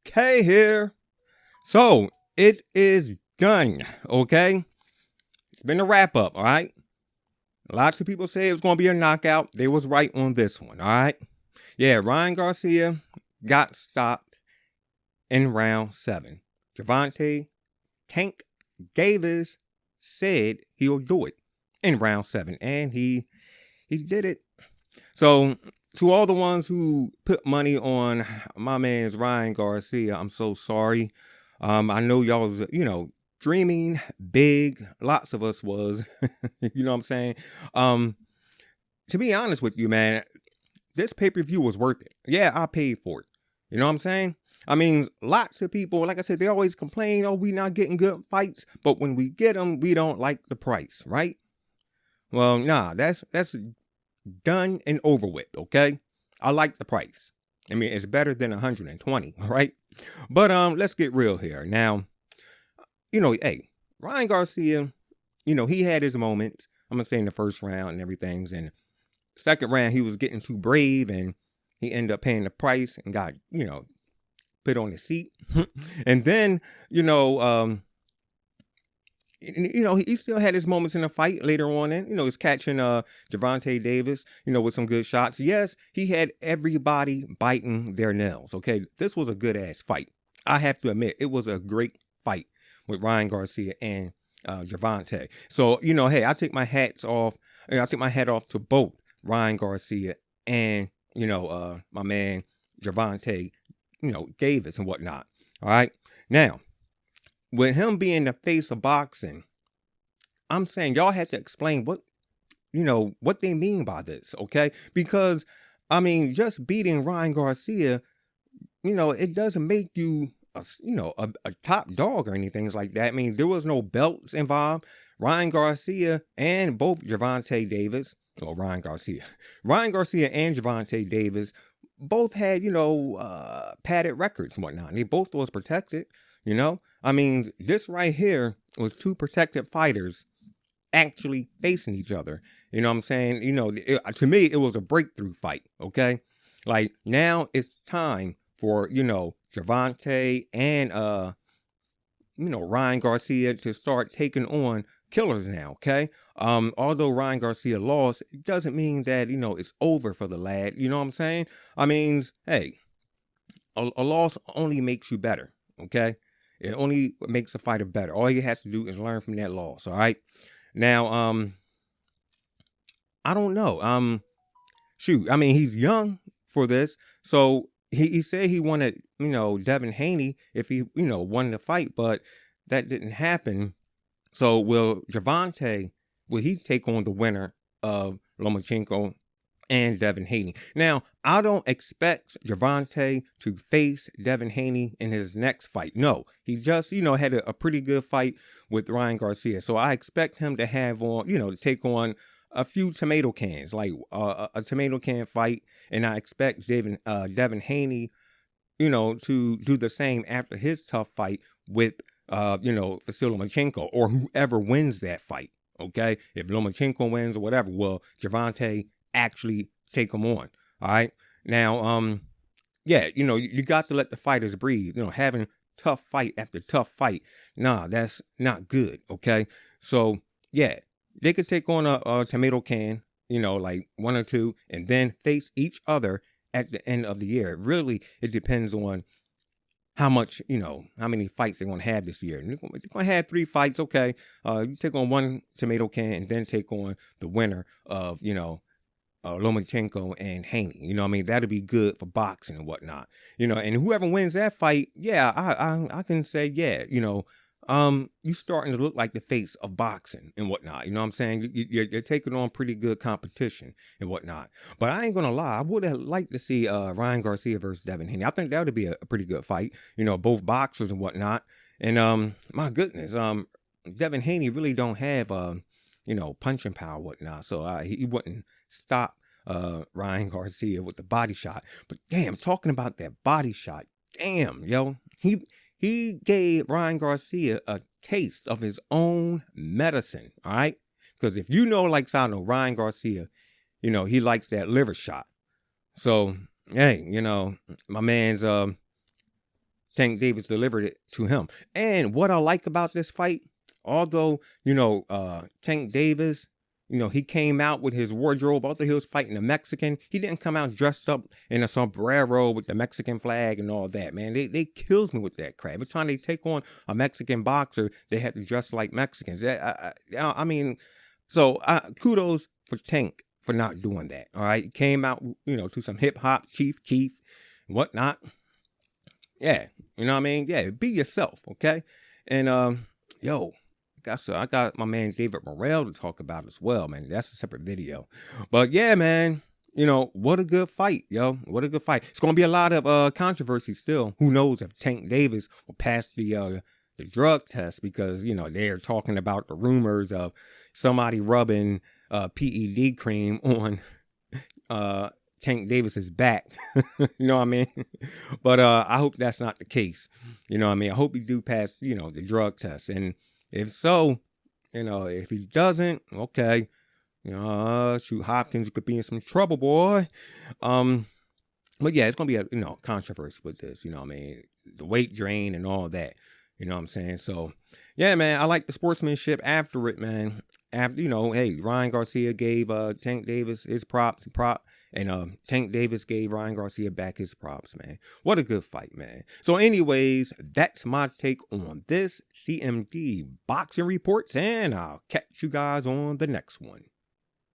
K here. So it is done. Okay. It's been a wrap up. All right. Lots of people say it was going to be a knockout. They was right on this one. All right. Yeah. Ryan Garcia got stopped in round 7. Gervonta Tank Davis said he'll do it in round 7. And he did it. So to all the ones who put money on my man's Ryan Garcia, I'm so sorry. I know y'all was, dreaming big. Lots of us was, you know what I'm saying? Um, to be honest with you, man, this pay-per-view was worth it. Yeah, I paid for it. You know what I'm saying? I mean, lots of people, like I said, they always complain, oh, we not getting good fights. But when we get them, we don't like the price, right? Well, nah, that's done and over with, okay? I like the price. I mean, it's better than 120, right? But let's get real here. Now, hey, Ryan Garcia, he had his moments. I'm gonna say in the first round and everything. And second round, he was getting too brave and he ended up paying the price and got, put on his seat. And then, he still had his moments in the fight later on. And, he's catching Gervonta Davis, with some good shots. Yes, he had everybody biting their nails. Okay, this was a good ass fight. I have to admit, it was a great fight with Ryan Garcia and Gervonta. So, hey, I take my hats off. I take my hat off to both Ryan Garcia and, my man Gervonta, Davis and whatnot. All right. Now, with him being the face of boxing, I'm saying y'all have to explain what they mean by this, okay? Because, I mean, just beating Ryan Garcia, it doesn't make you a top dog or anything like that. I mean, there was no belts involved. Ryan Garcia and both Gervonta Davis, or Ryan Garcia and Gervonta Davis both had, padded records and whatnot. And they both was protected, I mean, this right here was two protected fighters actually facing each other. You know what I'm saying? To me, it was a breakthrough fight, okay? Like, now it's time for, Gervonta and, Ryan Garcia to start taking on killers now, okay? Although Ryan Garcia lost, it doesn't mean that, it's over for the lad. You know what I'm saying? I mean, hey, a loss only makes you better, okay? It only makes a fighter better. All he has to do is learn from that loss, all right? Now, I don't know. Shoot, I mean, he's young for this, so he said he wanted, Devin Haney if he, won the fight, but that didn't happen. So will he take on the winner of Lomachenko and Devin Haney? Now, I don't expect Gervonta to face Devin Haney in his next fight. No, he just, had a pretty good fight with Ryan Garcia. So I expect him to have on, to take on a few tomato cans, like a tomato can fight. And I expect Devin Haney, to do the same after his tough fight with Vasyl Lomachenko, or whoever wins that fight. Okay, if Lomachenko wins or whatever, well, Gervonta actually take him on. All right. Now, yeah, you got to let the fighters breathe. Having tough fight after tough fight, nah, that's not good. Okay, so yeah, they could take on a tomato can, like one or two, and then face each other at the end of the year. Really, it depends on how much, how many fights they're going to have this year. They're going to have 3 fights, okay. You take on one tomato can and then take on the winner of, Lomachenko and Haney. You know what I mean? That'll be good for boxing and whatnot. And whoever wins that fight, yeah, I can say, yeah, you starting to look like the face of boxing and whatnot. You know what I'm saying? You're taking on pretty good competition and whatnot. But I ain't gonna lie, I would have liked to see Ryan Garcia versus Devin Haney. I think that would be a pretty good fight. Both boxers and whatnot. And my goodness, Devin Haney really don't have punching power and whatnot. So he wouldn't stop Ryan Garcia with the body shot. But damn, talking about that body shot, damn, yo, he gave Ryan Garcia a taste of his own medicine, all right? Because if like I know, Ryan Garcia, he likes that liver shot. So, hey, my man's Tank Davis delivered it to him. And what I like about this fight, although, Tank Davis, he came out with his wardrobe, although he was fighting a Mexican, he didn't come out dressed up in a sombrero with the Mexican flag and all that, man. They kills me with that crap. Every time they take on a Mexican boxer, they have to dress like Mexicans. I mean, so kudos for Tank for not doing that, all right? He came out, to some hip-hop, Chief, whatnot. Yeah, you know what I mean? Yeah, be yourself, okay? And, I got my man David Morrell to talk about as well, man. That's a separate video. But yeah, man, what a good fight, yo. What a good fight. It's going to be a lot of controversy still. Who knows if Tank Davis will pass the drug test because, they're talking about the rumors of somebody rubbing PED cream on Tank Davis's back. You know what I mean? But I hope that's not the case. You know what I mean? I hope he do pass, the drug test. And if so, if he doesn't, okay. Shoot, Hopkins could be in some trouble, boy. But yeah, it's gonna be a controversy with this, you know what I mean? The weight drain and all that. You know what I'm saying? So yeah, man, I like the sportsmanship after it, man. After, hey, Ryan Garcia gave Tank Davis his props and Tank Davis gave Ryan Garcia back his props, man. What a good fight, man. So anyways, that's my take on this CMD boxing reports, and I'll catch you guys on the next one.